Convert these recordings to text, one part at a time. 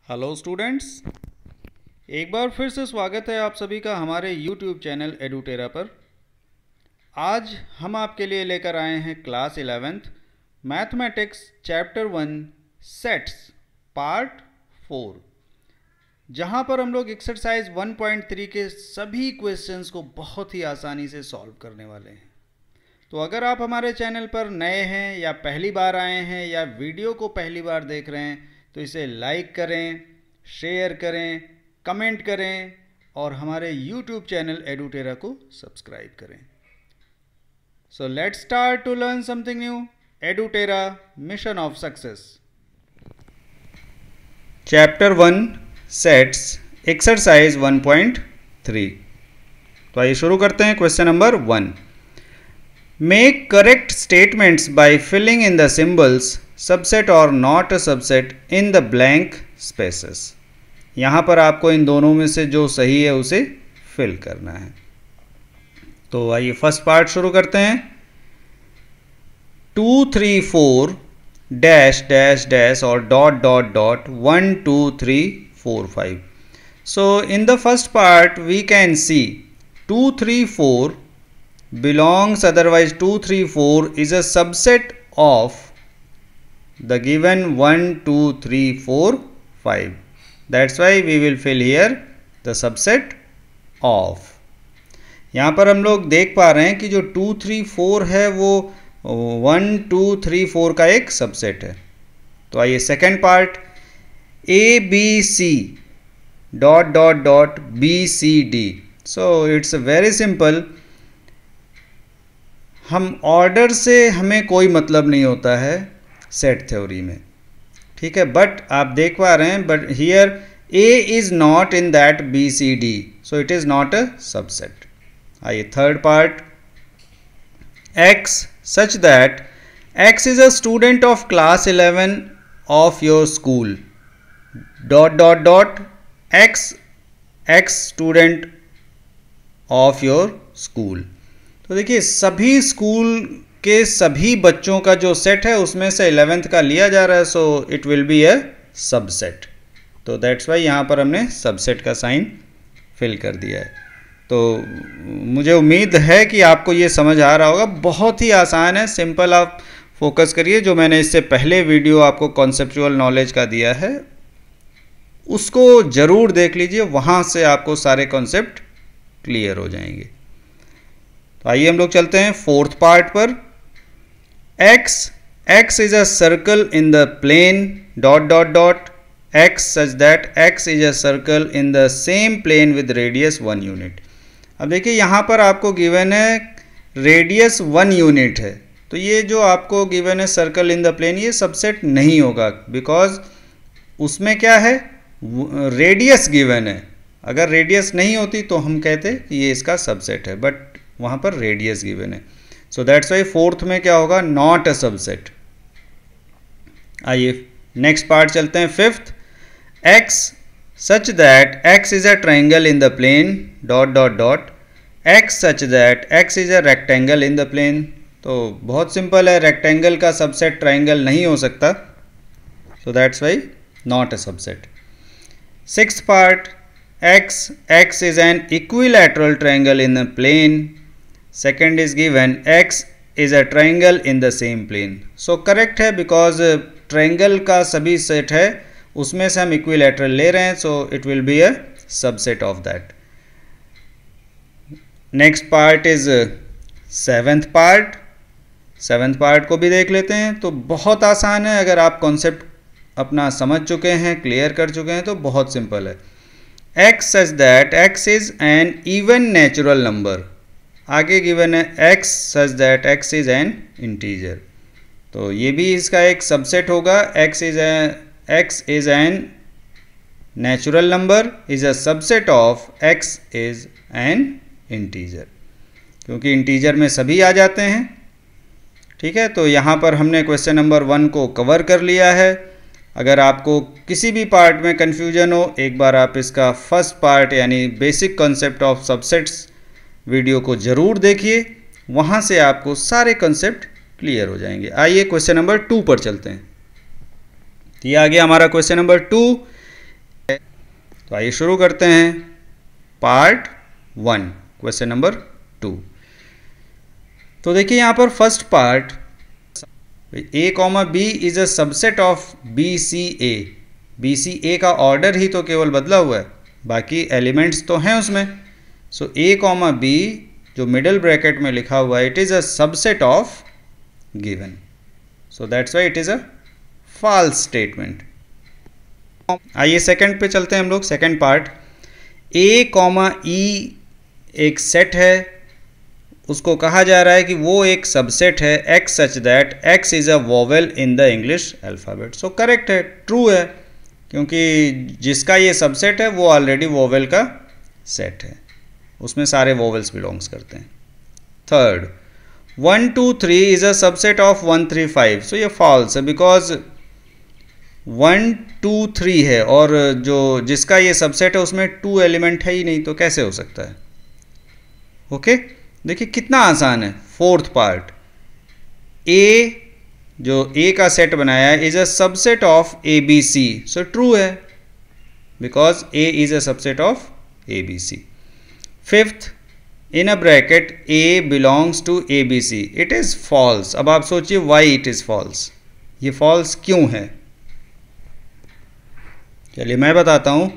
Hello students, एक बार फिर से स्वागत है आप सभी का हमारे यूट्यूब चैनल एडुटेरा पर। आज हम आपके लिए लेकर आए हैं class 11th mathematics chapter 1 sets part 4, जहां पर हम लोग एक्सरसाइज 1.3 के सभी क्वेश्चंस को बहुत ही आसानी से सॉल्व करने वाले हैं। तो अगर आप हमारे चैनल पर नए हैं या पहली बार आए हैं या वीडियो को पहली बार देख रहे हैं तो इसे लाइक करें, शेयर करें, कमेंट करें और हमारे यूट्यूब चैनल एडुटेरा को सब्सक्राइब करें। So let's start to learn something new. Edutera mission of success. Chapter 1 sets exercise 1.3। तो आइए शुरू करते हैं। Question number 1, make correct statements by filling in the symbols subset और not a subset in the blank spaces. यहाँ पर आपको इन दोनों में से जो सही है उसे फिल करना है। तो आइए फर्स्ट पार्ट शुरू करते हैं। 2 3 4 डैश डैश डैश और dot dot dot 1 2 3 4 5। So in the first part we can see 2 3 4 belongs, otherwise 2 3 4 is a subset of the given 1 2 3 4 5. That's why we will fill here the subset of. यहाँ पर हम लोग देख पा रहे हैं कि जो 2 3 4 है वो 1 2 3 4 का एक सबसेट है। तो आइए second part, A B C dot dot dot B C D. So it's very simple. हम ऑर्डर से हमें कोई मतलब नहीं होता है सेट थ्योरी में, ठीक है, बट आप देख पा रहे हैं but here A is not in that B C D, so it is not a subset. आइए third part, X such that X is a student of class 11 of your school dot dot dot X student of your school. तो देखिए सभी school के सभी बच्चों का जो set है उसमें से 11th का लिया जा रहा है, so it will be a subset. तो दैट्स वाई यहाँ पर हमने सबसेट का साइन फिल कर दिया है। तो मुझे उम्मीद है कि आपको ये समझ आ रहा होगा। बहुत ही आसान है, सिंपल। आप फोकस करिए, जो मैंने इससे पहले वीडियो आपको कॉन्सेप्चुअल नॉलेज का दिया है उसको ज़रूर देख लीजिए, वहाँ से आपको सारे कॉन्सेप्ट क्लियर हो जाएंगे। तो आइए हम लोग चलते हैं फोर्थ पार्ट पर। X is a circle in the plane dot dot dot X such that X is a circle in the same plane with radius 1 unit. अब देखिए यहाँ पर आपको गिवन है रेडियस 1 यूनिट है, तो ये जो आपको गिवन है सर्कल इन द प्लेन ये सबसेट नहीं होगा, बिकॉज उसमें क्या है, रेडियस गिवन है। अगर रेडियस नहीं होती तो हम कहते कि ये इसका सबसेट है, बट वहाँ पर रेडियस गिवन है। सो दैट्स वाई फोर्थ में क्या होगा, नॉट अ सबसेट। आइए नेक्स्ट पार्ट चलते हैं। Fifth, X such that X is a triangle in the plane dot dot dot X such that X is a rectangle in the plane. तो बहुत simple है, rectangle का subset triangle नहीं हो सकता, सो that's why not a subset. Sixth part, X is an equilateral triangle in the plane. Second is given X is a triangle in the same plane. So correct है, because triangle का सभी set है उसमें से हम equilateral ले रहे हैं, so it will be a subset of that. Next part is seventh part. Seventh part को भी देख लेते हैं। तो बहुत आसान है, अगर आप कॉन्सेप्ट अपना समझ चुके हैं, क्लियर कर चुके हैं, तो बहुत सिंपल है। X such that X is an even natural number. आगे गिवन है X such that X is an integer. तो ये भी इसका एक सबसेट होगा। X is an natural number is a subset of X is an integer. क्योंकि integer में सभी आ जाते हैं, ठीक है। तो यहाँ पर हमने क्वेश्चन नंबर 1 को कवर कर लिया है। अगर आपको किसी भी पार्ट में कन्फ्यूजन हो, एक बार आप इसका फर्स्ट पार्ट यानी basic concept of subsets video को ज़रूर देखिए, वहाँ से आपको सारे कॉन्सेप्ट क्लियर हो जाएंगे। आइए क्वेश्चन नंबर 2 पर चलते हैं। तो ये आ गया हमारा क्वेश्चन नंबर 2। तो आइए शुरू करते हैं पार्ट 1 क्वेश्चन नंबर 2। तो देखिए यहाँ पर first part a, b is a subset of BCA। BCA का ऑर्डर ही तो केवल बदला हुआ है, बाकी एलिमेंट्स तो हैं उसमें। सो a, b जो मिडिल ब्रैकेट में लिखा हुआ है, it is a subset of given, so that's why it is a false statement. आइए सेकंड पे चलते हैं हम लोग। सेकंड पार्ट a, e एक सेट है, उसको कहा जा रहा है कि वो एक सबसेट है x such that x is a vowel in the English alphabet. So correct है, ट्रू है, क्योंकि जिसका ये सबसेट है वो ऑलरेडी वोवेल का सेट है, उसमें सारे वोवेल्स बिलोंग्स करते हैं। Third 1 2 3 is a subset of 1 3 5। सो ये फॉल्स है, बिकॉज 1 2 3 है और जो जिसका ये सबसेट है उसमें 2 एलिमेंट है ही नहीं, तो कैसे हो सकता है। ओके देखिए कितना आसान है। फोर्थ पार्ट a जो a का सेट बनाया है is a subset of ABC। So true है, because a is a subset of ABC। Fifth in a bracket a belongs to ABC, it is false. अब आप सोचिए वाई इट इज़ फॉल्स, ये false क्यों है। चलिए मैं बताता हूँ।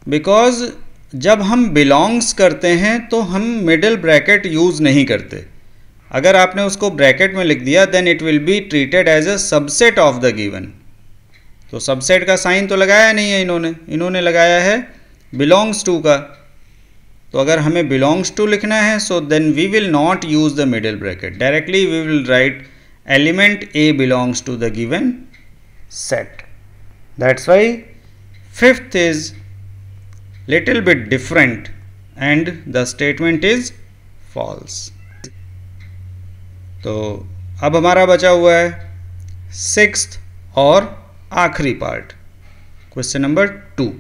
बिकॉज जब हम बिलोंग्स करते हैं तो हम मिडिल ब्रैकेट यूज़ नहीं करते। अगर आपने उसको ब्रैकेट में लिख दिया then it will be treated as a subset of the given. तो सबसेट का साइन तो लगाया नहीं है इन्होंने लगाया है बिलोंग्स टू का। तो अगर हमें बिलोंग्स टू लिखना है so then we will not use the middle bracket, directly we will write element A belongs to the given set. That's why fifth is little bit different and the statement is false। तो अब हमारा बचा हुआ है sixth और आखिरी part, question number 2।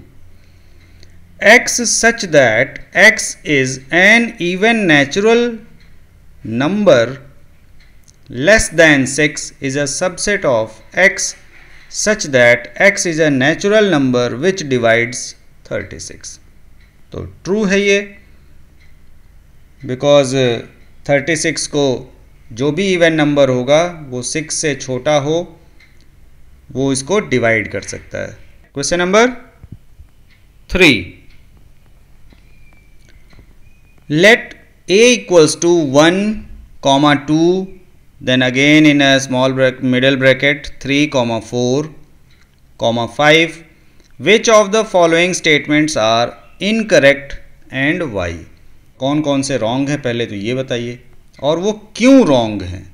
x such that x is an even natural number less than 6 is a subset of x such that x is a natural number which divides 36। तो true है ये, बिकॉज 36 को जो भी even number होगा वो 6 से छोटा हो वो इसको डिवाइड कर सकता है। Question number 3 let a equals to 1 2 then again in a small middle bracket 3 4 5 which of the following statements are incorrect and why। कौन कौन से रॉन्ग है पहले तो ये बताइए और वो क्यों रॉन्ग हैं।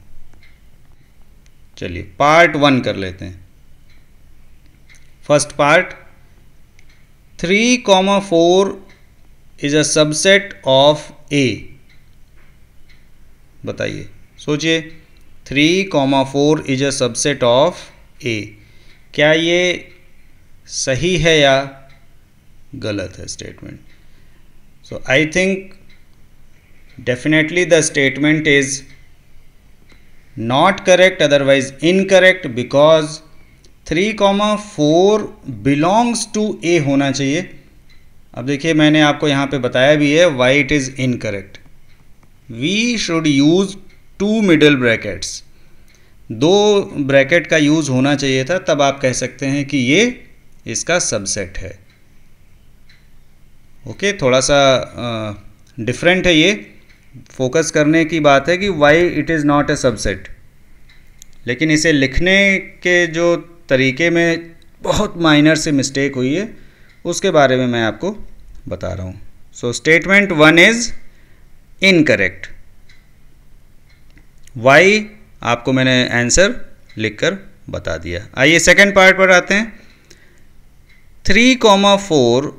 चलिए पार्ट 1 कर लेते हैं। First part 3 4 is a subset of A। बताइए सोचिए 3 4 is a subset of A, क्या ये सही है या गलत है statement. So I think definitely the statement is not correct, otherwise incorrect, because 3 4 belongs to A होना चाहिए। अब देखिए मैंने आपको यहाँ पे बताया भी है why it is incorrect. We should use 2 middle brackets, 2 bracket का यूज़ होना चाहिए था, तब आप कह सकते हैं कि ये इसका सबसेट है। ओके थोड़ा सा डिफरेंट है ये, फोकस करने की बात है कि Y it is not a subset, लेकिन इसे लिखने के जो तरीके में बहुत माइनर से मिस्टेक हुई है उसके बारे में मैं आपको बता रहा हूँ। So statement 1 is incorrect. Why आपको मैंने आंसर लिखकर बता दिया। आइए सेकंड पार्ट पर आते हैं। 3 4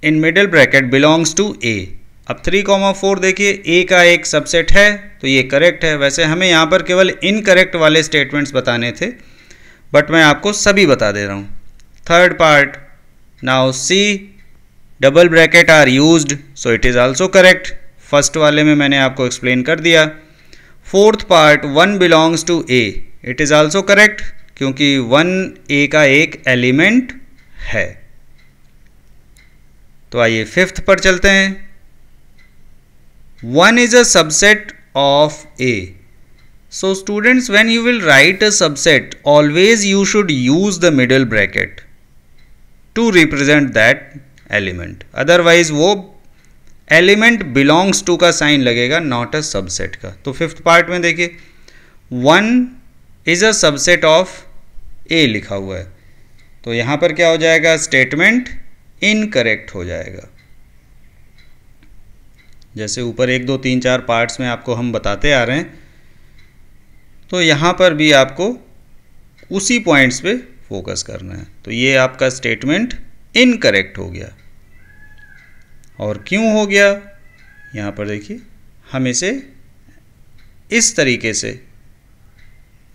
in middle bracket belongs to A। अब 3 4 देखिए A का एक सबसेट है तो ये करेक्ट है। वैसे हमें यहाँ पर केवल इनकरेक्ट वाले स्टेटमेंट्स बताने थे, बट मैं आपको सभी बता दे रहा हूँ। Third part now C double bracket are used, so it is also correct. First वाले में मैंने आपको एक्सप्लेन कर दिया। Fourth part 1 belongs to A, it is also correct क्योंकि 1 A का एक एलिमेंट है। तो आइए फिफ्थ पर चलते हैं। 1 is a subset of A. So students, when you will write a subset, always you should use the middle bracket to represent that element. Otherwise वो element belongs to का साइन लगेगा, not a subset का। तो fifth part में देखिए 1 is a subset of A लिखा हुआ है, तो यहाँ पर क्या हो जाएगा, स्टेटमेंट इनकरेक्ट हो जाएगा। जैसे ऊपर 1 2 3 4 पार्ट्स में आपको हम बताते आ रहे हैं, तो यहाँ पर भी आपको उसी पॉइंट्स पे फोकस करना है। तो ये आपका स्टेटमेंट इनकरेक्ट हो गया। और क्यों हो गया, यहाँ पर देखिए हम इसे इस तरीके से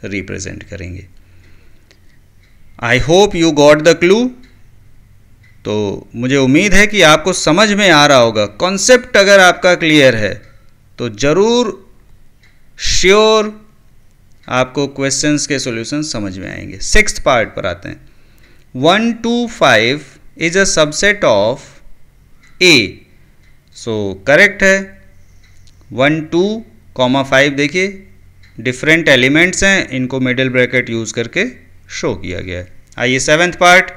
रिप्रेजेंट करेंगे। आई hope you got the clue. तो मुझे उम्मीद है कि आपको समझ में आ रहा होगा। कॉन्सेप्ट अगर आपका क्लियर है तो ज़रूर श्योर आपको क्वेश्चंस के सॉल्यूशन समझ में आएंगे। सिक्स्थ पार्ट पर आते हैं। 1 to 5 is a subset of A. So correct है। 1 2 5 देखिए डिफरेंट एलिमेंट्स हैं, इनको मिडिल ब्रैकेट यूज करके शो किया गया है। आइए सेवेंथ पार्ट।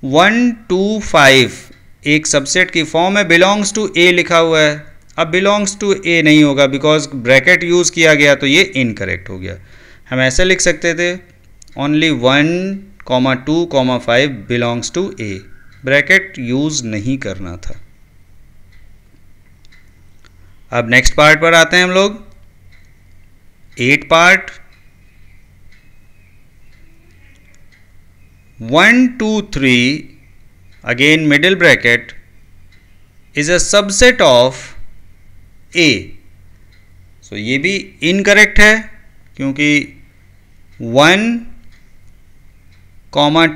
1 2 5 एक सबसेट की फॉर्म है, बिलोंग्स टू ए लिखा हुआ है। अब बिलोंग्स टू ए नहीं होगा बिकॉज ब्रैकेट यूज किया गया, तो ये इनकरेक्ट हो गया। हम ऐसे लिख सकते थे only 1 2 5 belongs to A, bracket use नहीं करना था। अब नेक्स्ट पार्ट पर आते हैं हम लोग। 8 part. 1 2 3 again middle bracket is a subset of A. सो ये भी इनकरेक्ट है क्योंकि 1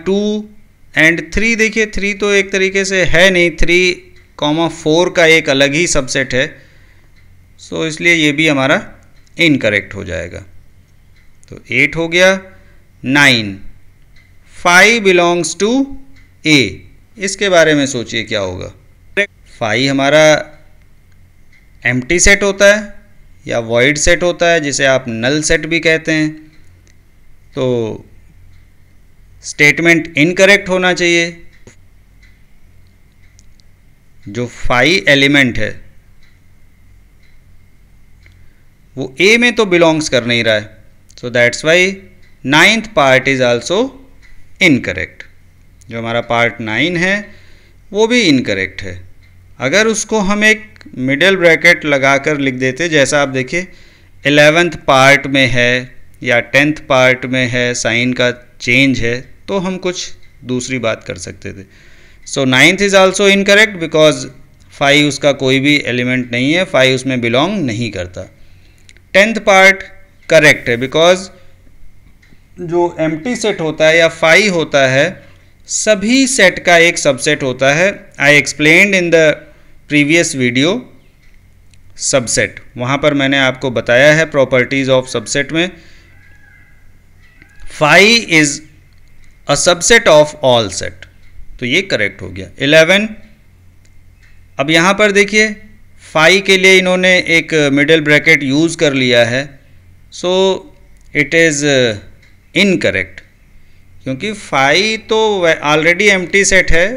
2 एंड 3 देखिए 3 तो एक तरीके से है नहीं, 3 4 का एक अलग ही सबसेट है। सो इसलिए ये भी हमारा इनकरेक्ट हो जाएगा। तो 8 हो गया। 9 5 बिलोंग्स टू ए, इसके बारे में सोचिए क्या होगा। 5 हमारा एम्प्टी सेट होता है या वॉइड सेट होता है, जिसे आप नल सेट भी कहते हैं। तो स्टेटमेंट इनकरेक्ट होना चाहिए। जो 5 एलिमेंट है वो ए में तो बिलोंग्स कर नहीं रहा है, सो that's Y 9th part is also incorrect. जो हमारा पार्ट 9 है वो भी इनकरेक्ट है। अगर उसको हम एक मिडिल ब्रैकेट लगाकर लिख देते, जैसा आप देखिए 11th पार्ट में है या 10th पार्ट में है, साइन का चेंज है, तो हम कुछ दूसरी बात कर सकते थे। सो 9th is also incorrect because 5 उसका कोई भी एलिमेंट नहीं है, 5 उसमें बिलोंग नहीं करता। 10th पार्ट करेक्ट है बिकॉज जो एम्प्टी सेट होता है या 5 होता है सभी सेट का एक सबसेट होता है। I explained in the previous video subset, वहाँ पर मैंने आपको बताया है प्रॉपर्टीज ऑफ सबसेट में 5 is a subset of all set, तो ये करेक्ट हो गया। 11 अब यहाँ पर देखिए 5 के लिए इन्होंने एक मिडिल ब्रैकेट यूज़ कर लिया है, सो इट इज़ इनकरेक्ट क्योंकि 5 तो ऑलरेडी एम्प्टी सेट है,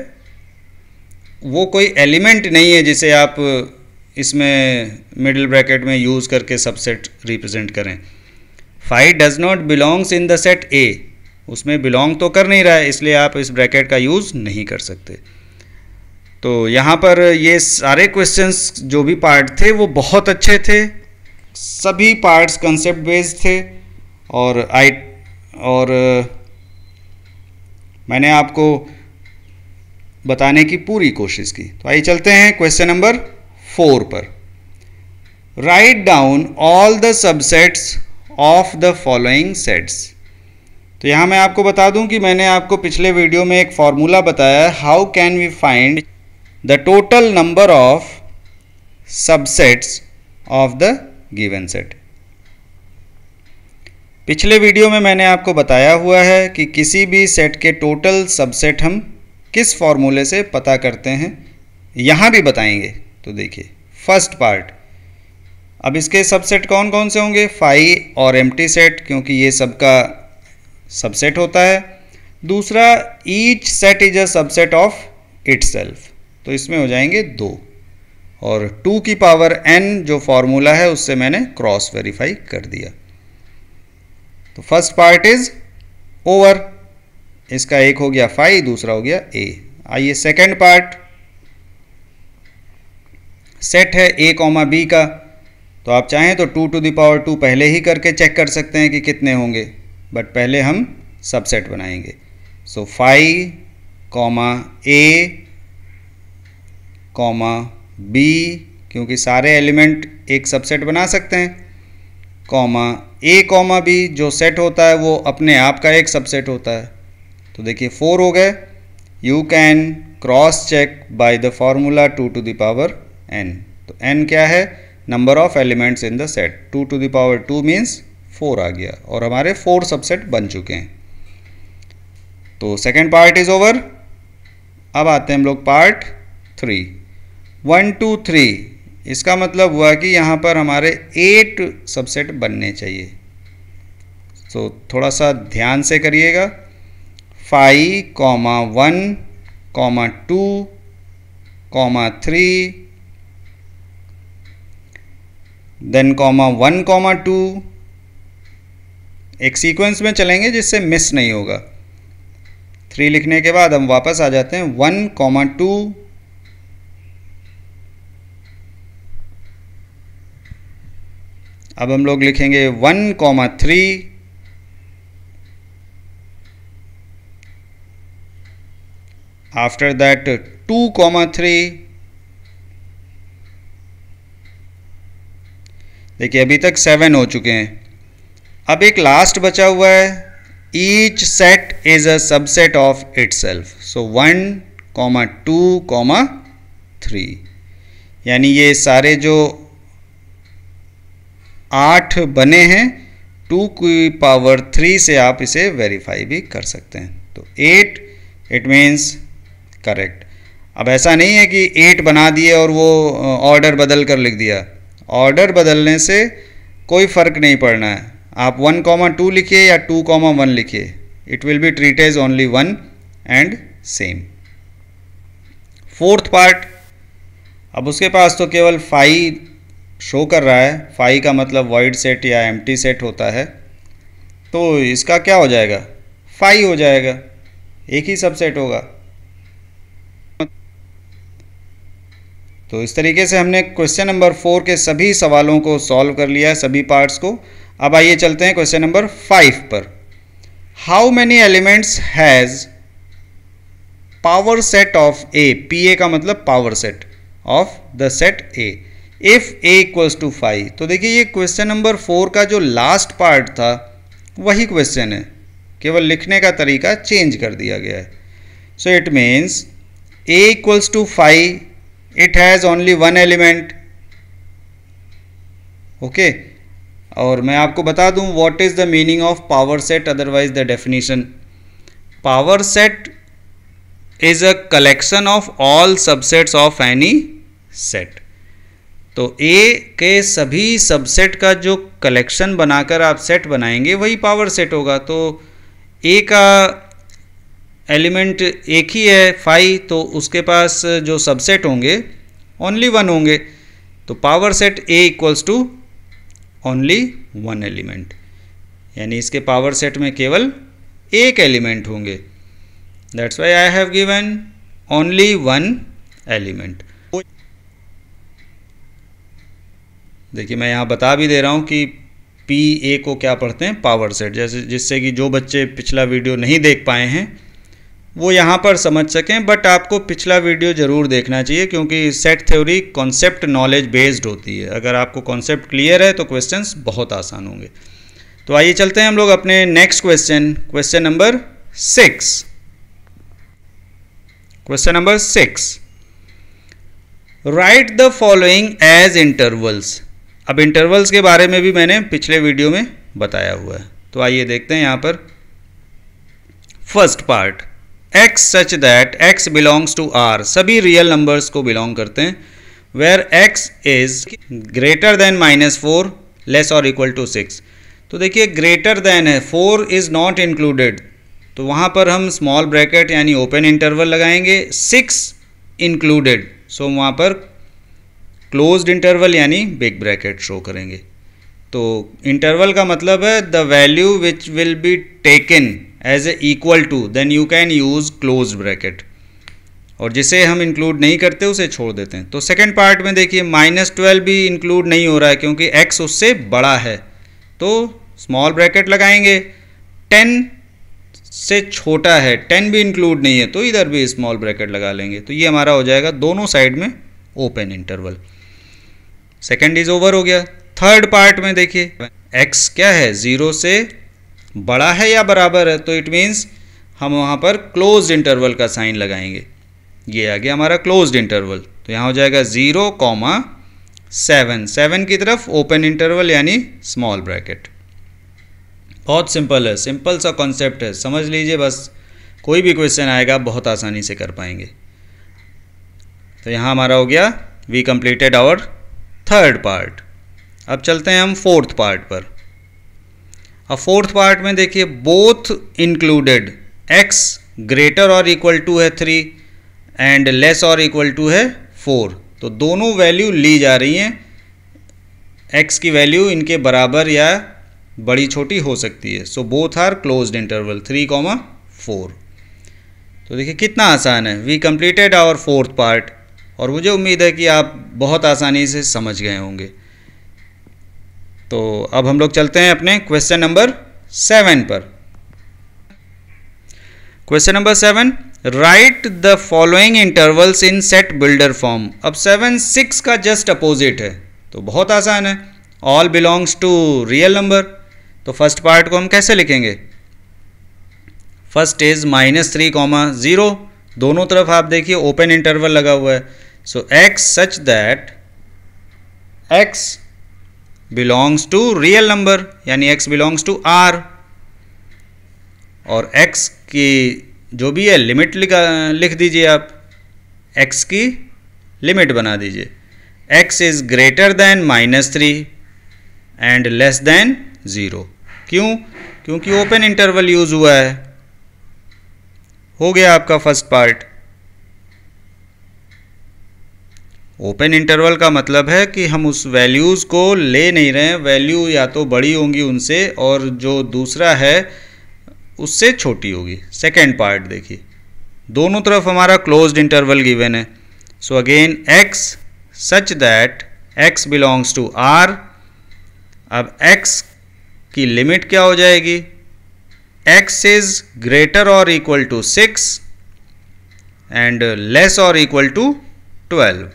वो कोई एलिमेंट नहीं है जिसे आप इसमें मिडिल ब्रैकेट में यूज़ करके सबसेट रिप्रेजेंट करें। 5 does not belongs in the set ए, उसमें बिलोंग तो कर नहीं रहा है, इसलिए आप इस ब्रैकेट का यूज़ नहीं कर सकते। तो यहाँ पर ये सारे क्वेश्चंस जो भी पार्ट थे वो बहुत अच्छे थे, सभी पार्ट्स कंसेप्ट बेस्ड थे और मैंने आपको बताने की पूरी कोशिश की। तो आइए चलते हैं क्वेश्चन नंबर 4 पर। Write down all the subsets of the following sets. तो यहाँ मैं आपको बता दूं कि मैंने आपको पिछले वीडियो में एक फॉर्मूला बताया है, how can we find the total number of subsets of the given set. पिछले वीडियो में मैंने आपको बताया हुआ है कि किसी भी सेट के टोटल सबसेट हम किस फॉर्मूले से पता करते हैं, यहाँ भी बताएंगे। तो देखिए फर्स्ट पार्ट, अब इसके सबसेट कौन कौन से होंगे, फाई और एम्प्टी सेट, क्योंकि ये सबका सबसेट होता है। दूसरा, each set is a subset of itself, तो इसमें हो जाएंगे 2, और 2 की पावर n जो फॉर्मूला है उससे मैंने क्रॉस वेरीफाई कर दिया। तो फर्स्ट पार्ट इज ओवर, इसका एक हो गया फाई, दूसरा हो गया a। आइए सेकेंड पार्ट, सेट है a, b का, तो आप चाहें तो 2 to the power 2 पहले ही करके चेक कर सकते हैं कि कितने होंगे, बट पहले हम सबसेट बनाएंगे। सो फाई a, b, क्योंकि सारे एलिमेंट एक सबसेट बना सकते हैं, a, b जो सेट होता है वो अपने आप का एक सबसेट होता है। तो देखिए 4 हो गए। You can cross check by the formula 2 to the power n। तो n क्या है, number of elements in the set, 2 to the power 2 means 4 आ गया, और हमारे 4 सबसेट बन चुके हैं। तो सेकेंड पार्ट इज ओवर। अब आते हैं हम लोग पार्ट 3, 1 2 3, इसका मतलब हुआ कि यहाँ पर हमारे 8 सबसेट बनने चाहिए। तो थोड़ा सा ध्यान से करिएगा, 5, 1, 2, 3, देन 1, 2, एक सीक्वेंस में चलेंगे जिससे मिस नहीं होगा। 3 लिखने के बाद हम वापस आ जाते हैं 1, 2, अब हम लोग लिखेंगे 1, 3, आफ्टर दैट 2, 3। देखिए अभी तक 7 हो चुके हैं। अब एक लास्ट बचा हुआ है, each set is a subset of itself. सो 1, 2, 3, यानी ये सारे जो 8 बने हैं 2 की पावर 3 से आप इसे वेरीफाई भी कर सकते हैं। तो 8, इट मीन्स करेक्ट। अब ऐसा नहीं है कि 8 बना दिए और वो ऑर्डर बदल कर लिख दिया, ऑर्डर बदलने से कोई फ़र्क नहीं पड़ना है। आप 1, 2 लिखिए या 2, 1 लिखिए, it will be treat as only 1 and same. Fourth part, अब उसके पास तो केवल फाई शो कर रहा है, फाई का मतलब वॉइड सेट या एम्प्टी सेट होता है, तो इसका क्या हो जाएगा, फाई हो जाएगा, एक ही सबसेट होगा। तो इस तरीके से हमने क्वेश्चन नंबर 4 के सभी सवालों को सॉल्व कर लिया है, सभी पार्ट्स को। अब आइए चलते हैं क्वेश्चन नंबर 5 पर। How many elements has power set of A, P A का मतलब power set of the set A, if A equals to 5। तो देखिए ये क्वेश्चन नंबर 4 का जो लास्ट पार्ट था वही क्वेश्चन है, केवल लिखने का तरीका चेंज कर दिया गया है। So it means A equals to 5, it has only one element, okay। और मैं आपको बता दूं what is the meaning of power set, otherwise the definition, power set is a collection of all subsets of any set। तो A के सभी subset का जो कलेक्शन बनाकर आप सेट बनाएंगे वही पावर सेट होगा। तो A का एलिमेंट एक ही है 5, तो उसके पास जो सबसेट होंगे ओनली 1 होंगे, तो power set A equals to only 1 element, यानी इसके पावर सेट में केवल एक एलिमेंट होंगे। That's why I have given only 1 element. देखिए मैं यहाँ बता भी दे रहा हूँ कि पी ए को क्या पढ़ते हैं, पावर सेट, जैसे जिससे कि जो बच्चे पिछला वीडियो नहीं देख पाए हैं वो यहाँ पर समझ सकें। बट आपको पिछला वीडियो ज़रूर देखना चाहिए, क्योंकि set theory concept knowledge based होती है। अगर आपको कॉन्सेप्ट क्लियर है तो क्वेश्चंस बहुत आसान होंगे। तो आइए चलते हैं हम लोग अपने next question, question number 6। Question number 6, write the following as intervals. अब इंटरवल्स के बारे में भी मैंने पिछले वीडियो में बताया हुआ है, तो आइए देखते हैं यहाँ पर। First part, x such that x belongs to r, सभी रियल नंबर्स को बिलोंग करते हैं, where x is greater than -4 less और इक्वल टू 6। तो देखिए ग्रेटर देन है, 4 इज़ नॉट इंक्लूडेड, तो वहाँ पर हम स्मॉल ब्रैकेट यानी ओपन इंटरवल लगाएंगे, 6 इंक्लूडेड, सो वहाँ पर क्लोज्ड इंटरवल यानी बिग ब्रैकेट शो करेंगे। तो इंटरवल का मतलब है the value which will be taken as a equal to, then you can use closed bracket, और जिसे हम इंक्लूड नहीं करते उसे छोड़ देते हैं। तो सेकंड पार्ट में देखिए -12 भी इंक्लूड नहीं हो रहा है क्योंकि x उससे बड़ा है, तो स्मॉल ब्रैकेट लगाएंगे। 10 से छोटा है, 10 भी इंक्लूड नहीं है, तो इधर भी स्मॉल ब्रैकेट लगा लेंगे। तो ये हमारा हो जाएगा दोनों साइड में open interval. Second is over हो गया। थर्ड पार्ट में देखिए x क्या है, 0 से बड़ा है या बराबर है, तो इट मीन्स हम वहाँ पर क्लोज्ड इंटरवल का साइन लगाएंगे। ये आ गया हमारा क्लोज्ड इंटरवल, तो यहाँ हो जाएगा 0,7, 7 की तरफ ओपन इंटरवल यानी स्मॉल ब्रैकेट। बहुत सिंपल है, सिंपल सा कॉन्सेप्ट है, समझ लीजिए बस, कोई भी क्वेश्चन आएगा आप बहुत आसानी से कर पाएंगे। तो यहाँ हमारा हो गया, we completed our third part. अब चलते हैं हम फोर्थ पार्ट पर। अब फोर्थ पार्ट में देखिए बोथ इंक्लूडेड, x ग्रेटर और इक्वल टू है 3 एंड लेस और इक्वल टू है 4, तो दोनों वैल्यू ली जा रही हैं। x की वैल्यू इनके बराबर या बड़ी छोटी हो सकती है, so both are closed interval 3,4। तो देखिए कितना आसान है, we completed our fourth part, और मुझे उम्मीद है कि आप बहुत आसानी से समझ गए होंगे। तो अब हम लोग चलते हैं अपने क्वेश्चन नंबर 7 पर। Question number 7, right the following intervals in set builder form. अब 7 6 का जस्ट अपोजिट है, तो बहुत आसान है, all belongs to real number. तो फर्स्ट पार्ट को हम कैसे लिखेंगे, फर्स्ट इज -3,0, दोनों तरफ आप देखिए ओपन इंटरवल लगा हुआ है, so x such that x belongs to real number यानी x बिलोंग्स टू r, और x की जो भी है लिमिट लिख दीजिए आप, x की लिमिट बना दीजिए, x is greater then -3 and less then 0। क्यों? क्योंकि ओपन इंटरवल यूज हुआ है। हो गया आपका फर्स्ट पार्ट। ओपन इंटरवल का मतलब है कि हम उस वैल्यूज़ को ले नहीं रहे हैं, वैल्यू या तो बड़ी होंगी उनसे और जो दूसरा है उससे छोटी होगी। सेकेंड पार्ट देखिए, दोनों तरफ हमारा क्लोज्ड इंटरवल गिवन है, so again x such that x belongs to r। अब x की लिमिट क्या हो जाएगी, x इज ग्रेटर और इक्वल टू 6 एंड लेस और equal to 12।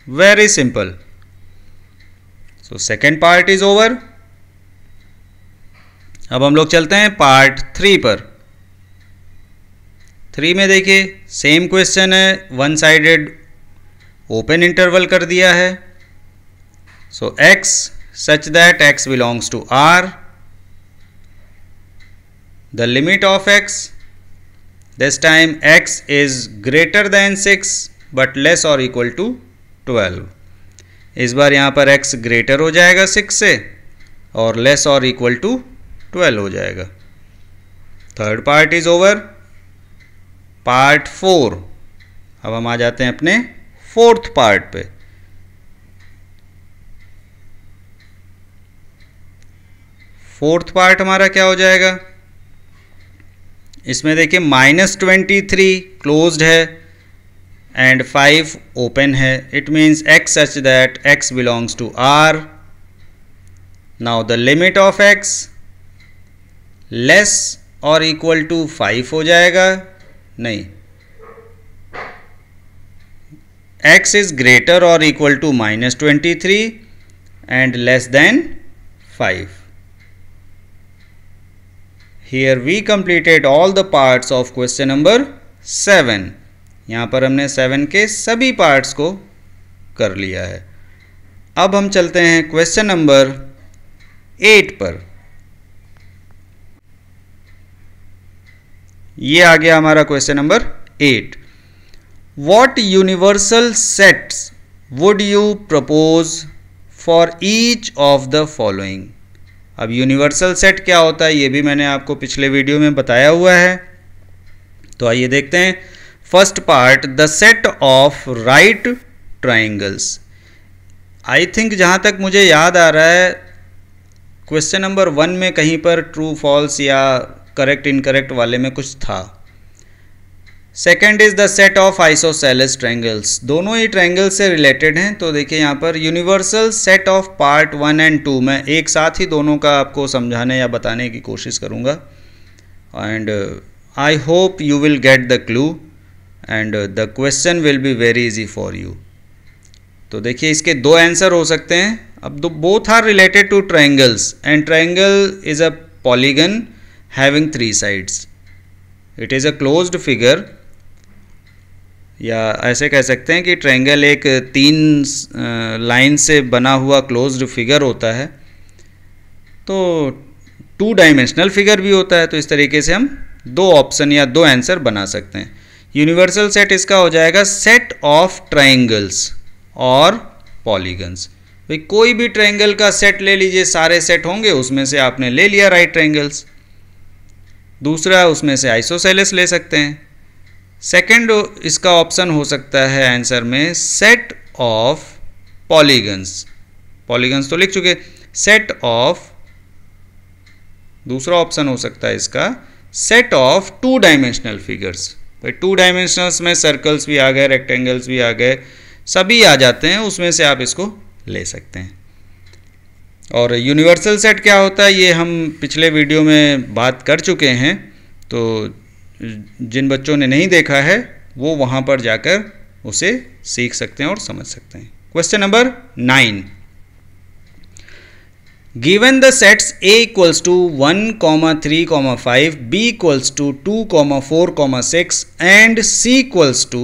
Very simple. So second part is over. अब हम लोग चलते हैं पार्ट 3 पर। 3 में देखिए सेम क्वेश्चन है, वन साइडेड ओपन इंटरवल कर दिया है, so x such that x belongs to r, the limit of x, this time x is greater than 6 but less or equal to 12। इस बार यहाँ पर x ग्रेटर हो जाएगा 6 से और लेस और इक्वल टू 12 हो जाएगा। Third part is over. Part 4। अब हम आ जाते हैं अपने फोर्थ पार्ट पे। फोर्थ पार्ट हमारा क्या हो जाएगा, इसमें देखिए -23 क्लोज्ड है एंड 5 ओपन है, it means x such that x belongs to r। Now the limit of x less और इक्वल टू 5 हो जाएगा, नहीं, x इज ग्रेटर और equal to -23 and less than 5। Here we completed all the parts of question number 7। यहाँ पर हमने 7 के सभी पार्ट्स को कर लिया है। अब हम चलते हैं क्वेश्चन नंबर 8 पर। ये आ गया हमारा question number 8। What universal sets would you propose for each of the following. अब यूनिवर्सल सेट क्या होता है ये भी मैंने आपको पिछले वीडियो में बताया हुआ है। तो आइए देखते हैं। First part, the set of right triangles. I think जहाँ तक मुझे याद आ रहा है क्वेश्चन नंबर 1 में कहीं पर ट्रू फॉल्स या करेक्ट इनकरेक्ट वाले में कुछ था। Second is the set of isosceles triangles. दोनों ही ट्रायंगल से रिलेटेड हैं। तो देखिए यहाँ पर universal set of part 1 and 2 मैं एक साथ ही दोनों का आपको समझाने या बताने की कोशिश करूँगा। And I hope you will get the clue and the question will be very easy for you. तो देखिए इसके दो आंसर हो सकते हैं। अब both are related to triangles and triangle is a polygon having 3 sides. It is a closed figure, या ऐसे कह सकते हैं कि ट्रायंगल एक 3 लाइन से बना हुआ क्लोज्ड फिगर होता है। तो 2 डायमेंशनल फिगर भी होता है। तो इस तरीके से हम 2 ऑप्शन या 2 आंसर बना सकते हैं। यूनिवर्सल सेट इसका हो जाएगा सेट ऑफ ट्रायंगल्स और पॉलीगन्स। भाई कोई भी ट्रायंगल का सेट ले लीजिए, सारे सेट होंगे, उसमें से आपने ले लिया राइट ट्रायंगल्स। दूसरा उसमें से आइसोसेलेस ले सकते हैं। सेकंड इसका ऑप्शन हो सकता है आंसर में सेट ऑफ पॉलीगन्स। पॉलीगन्स तो लिख चुके। सेट ऑफ, दूसरा ऑप्शन हो सकता है इसका सेट ऑफ 2 डायमेंशनल फिगर्स। भाई 2 डायमेंशनल्स में सर्कल्स भी आ गए, रेक्टेंगल्स भी आ गए, सभी आ जाते हैं, उसमें से आप इसको ले सकते हैं। और यूनिवर्सल सेट क्या होता है ये हम पिछले वीडियो में बात कर चुके हैं। तो जिन बच्चों ने नहीं देखा है वो वहाँ पर जाकर उसे सीख सकते हैं और समझ सकते हैं। Question number 9, given the sets A equals to 1, 3, 5, B equals to 2, 4, 6 and C equals to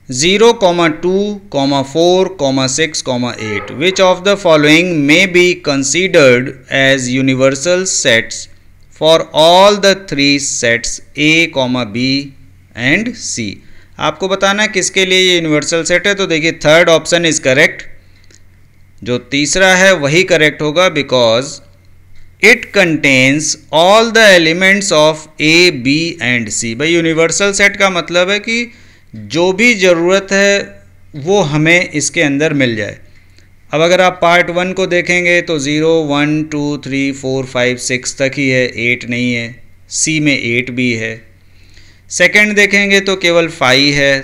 0, 2, 4, 6, 8. Which of the following may be considered as universal sets for all the 3 sets A, B and C? आपको बताना है किसके लिए ये universal set है। तो देखिए third option is correct. जो तीसरा है वही करेक्ट होगा, because it contains all the elements of A, B and C। भाई यूनिवर्सल सेट का मतलब है कि जो भी ज़रूरत है वो हमें इसके अंदर मिल जाए। अब अगर आप पार्ट 1 को देखेंगे तो 0, 1, 2, 3, 4, 5, 6 तक ही है, 8 नहीं है। C में 8 भी है। सेकंड देखेंगे तो केवल 5 है।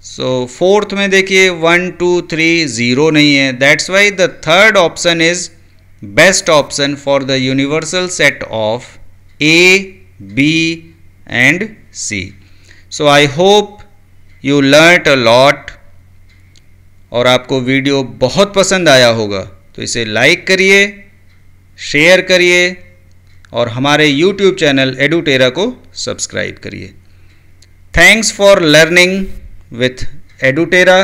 सो फोर्थ में देखिए 1, 2, 3, 0 नहीं है। That's why the third option is best option for the universal set of A, B and C। So I hope you learned a lot और आपको वीडियो बहुत पसंद आया होगा। तो इसे लाइक करिए, शेयर करिए और हमारे YouTube चैनल एडुटेरा को सब्सक्राइब करिए। Thanks for learning with Edutera.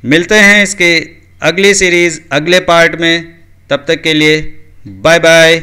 मिलते हैं इसके अगली सीरीज़ अगले पार्ट में। तब तक के लिए बाय बाय।